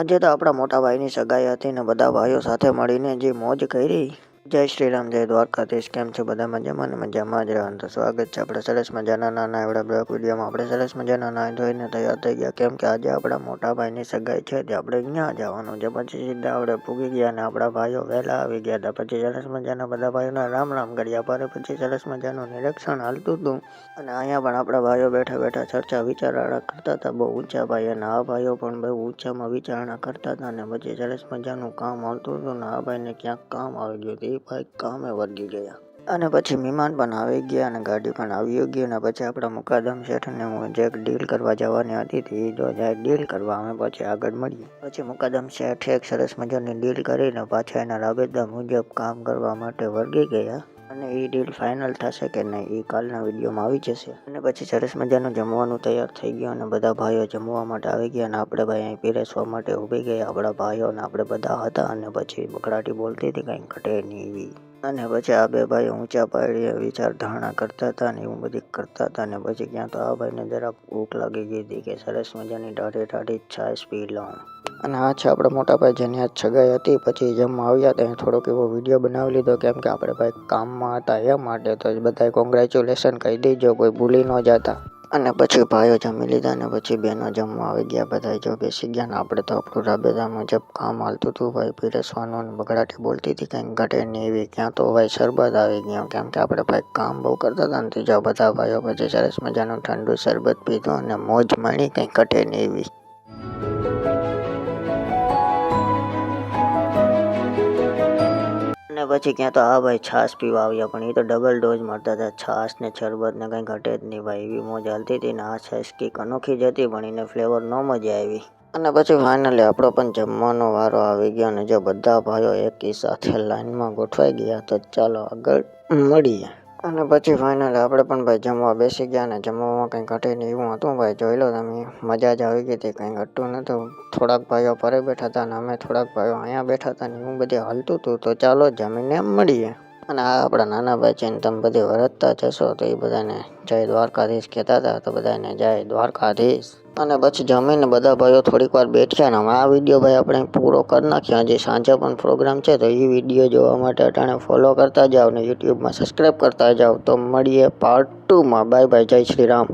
આજે તો આપણા મોટા ભાઈની સગાઈ હતી ને બધા ભાઈઓ સાથે મળીને જે મોજ કરી. જય શ્રી રામ, જય દ્વારકાધીશ. કેમ છે બધા? મજામાં ને મજામાં જ રહેવાનું. તો સ્વાગત છે આપણે સરસ મજાના નાના એવડા બ્લોગ વિડીયોમાં. આપણે સરસ મજાના નાહી ધોઈને તૈયાર થઈ ગયા, કેમ કે આજે આપણા મોટા ભાઈની સગાઈ છે તે આપણે અહીંયા જવાનું છે. પછી સીધા આપણે પૂગી ગયા અને આપણા ભાઈઓ વહેલા આવી ગયા હતા. પછી સરસ મજાના બધા ભાઈઓને રામ રામ કર્યા. પર પછી સરસ મજાનું નિરીક્ષણ હાલતું હતું અને અહીંયા પણ આપણા ભાઈઓ બેઠા બેઠા ચર્ચા વિચારણા કરતા હતા. બહુ ઊંચા ભાઈ અને આ ભાઈઓ પણ બહુ ઊંચામાં વિચારણા કરતા હતા અને પછી સરસ મજાનું કામ હાલતું હતું ને આ ભાઈને ક્યાંક કામ આવી ગયું હતું. એ ભાઈ કામે વર્ગી ગયા અને પછી મહેમાન પણ આવી ગયા અને ગાડી પણ આવી ગઈ અને પછી આપણા મુકાદમ શેઠને હું જે ડીલ કરવા જવાની હતી એ જો જાય ડીલ કરવા અમે પછી આગળ મળીએ. પછી મુકાદમ શેઠ એક સરસ મજાની ડીલ કરીને પાછા એના રાબેતા મુજબ કામ કરવા માટે વર્ગી ગયા અને એ ડીલ ફાઇનલ થશે કે નહીં એ કાલના વિડીયોમાં આવી જશે. અને પછી સરસ મજાનું જમવાનું તૈયાર થઈ ગયું અને બધા ભાઈઓ જમવા માટે આવી ગયા અને આપણે ભાઈ અહીં પીરસવા માટે ઊભી ગયા. આપણા ભાઈઓ અને આપણે બધા હતા અને પછી બકડાટી બોલતી હતી કંઈ ઘટે નહીં એવી. અને પછી આ બે ભાઈઓ ઊંચા પાડીએ વિચારધારણા કરતા હતા ને એવું બધી કરતા હતા ને પછી ક્યાં તો આ ભાઈને જરાક ભૂખ લાગી ગઈ હતી કે સરસ મજાની ટાઢી ટાઢી છાશ પી લઉં. અને આ છે આપણા મોટા ભાઈ જેની આજ સગાઈ હતી. પછી જમવા આવ્યા ત્યાં થોડોક એવો વિડીયો બનાવી લીધો, કેમ કે આપણે ભાઈ કામમાં હતા એ માટે. તો બધાએ કોંગ્રેચ્યુલેશન કહી દેજો, કોઈ ભૂલી ન જતા. અને પછી ભાઈઓ જમી લીધા ને પછી બહેનો જમવા આવી ગયા. બધા જો બેસી ગયા ને આપણે તો આપણું રાબેતા મુજબ કામ હાલતું હતું. ભાઈ પીરસવાનું ને બગડાટી બોલતી હતી કંઈ ઘટે નહીં એવી. ક્યાં તો ભાઈ શરબત આવી ગયો, કેમ કે આપણે ભાઈ કામ બહુ કરતા હતા ને ત્રીજા બધા ભાઈઓ પછી સરસ મજાનું ઠંડુ શરબત પીધું અને મોજ માણી કંઈ ઘટે નહીં એવી. અને પછી ક્યાં તો આ ભાઈ છાશ પીવા આવ્યા, પણ એ તો ડબલ ડોઝ મારતા હતા. છાશ ને શરબત ને કંઈ ઘટે જ નહીં ભાઈ, એવી મોજ હાલતી હતી ને આ છાશ કંઈક અનોખી જ હતી પણ એને ફ્લેવર ન મજા આવી. અને પછી ફાઇનલી આપણો પણ જમવાનો વારો આવી ગયો અને જો બધા ભાઈઓ એકી સાથે લાઈનમાં ગોઠવાઈ ગયા તો ચાલો આગળ મળીએ. અને પછી ફાઇનલી આપણે પણ ભાઈ જમવા બેસી ગયા અને જમવામાં કંઈ ઘટે નહીં એવું હતું ભાઈ. જોઈ લો તમે, મજા જ આવી ગઈ હતી, કંઈ ઘટતું નહોતું. થોડાક ભાઈઓ પરે બેઠા હતા અને અમે થોડાક ભાઈઓ અહીંયા બેઠા હતા ને એવું બધે હાલતું હતું. તો ચાલો જમીને મળીએ. અને આ આપણા નાના ભાઈ છે ને તમે બધે વરતતા જશો તો એ બધાને જય દ્વારકાધીશ કહેતા હતા, તો બધાને જય દ્વારકાધીશ. અને પછી જમીને બધા ભાઈઓ થોડીક વાર બેઠ્યા ને હવે આ વિડીયો ભાઈ આપણે પૂરો કરી નાખ્યો. હજી સાંજે પણ પ્રોગ્રામ છે તો એ વિડીયો જોવા માટે અટાણે ફોલો કરતા જાઓ ને યુટ્યુબમાં સબસ્ક્રાઈબ કરતા જાઓ. તો મળીએ પાર્ટ 2માં. બાય બાય, જય શ્રી રામ.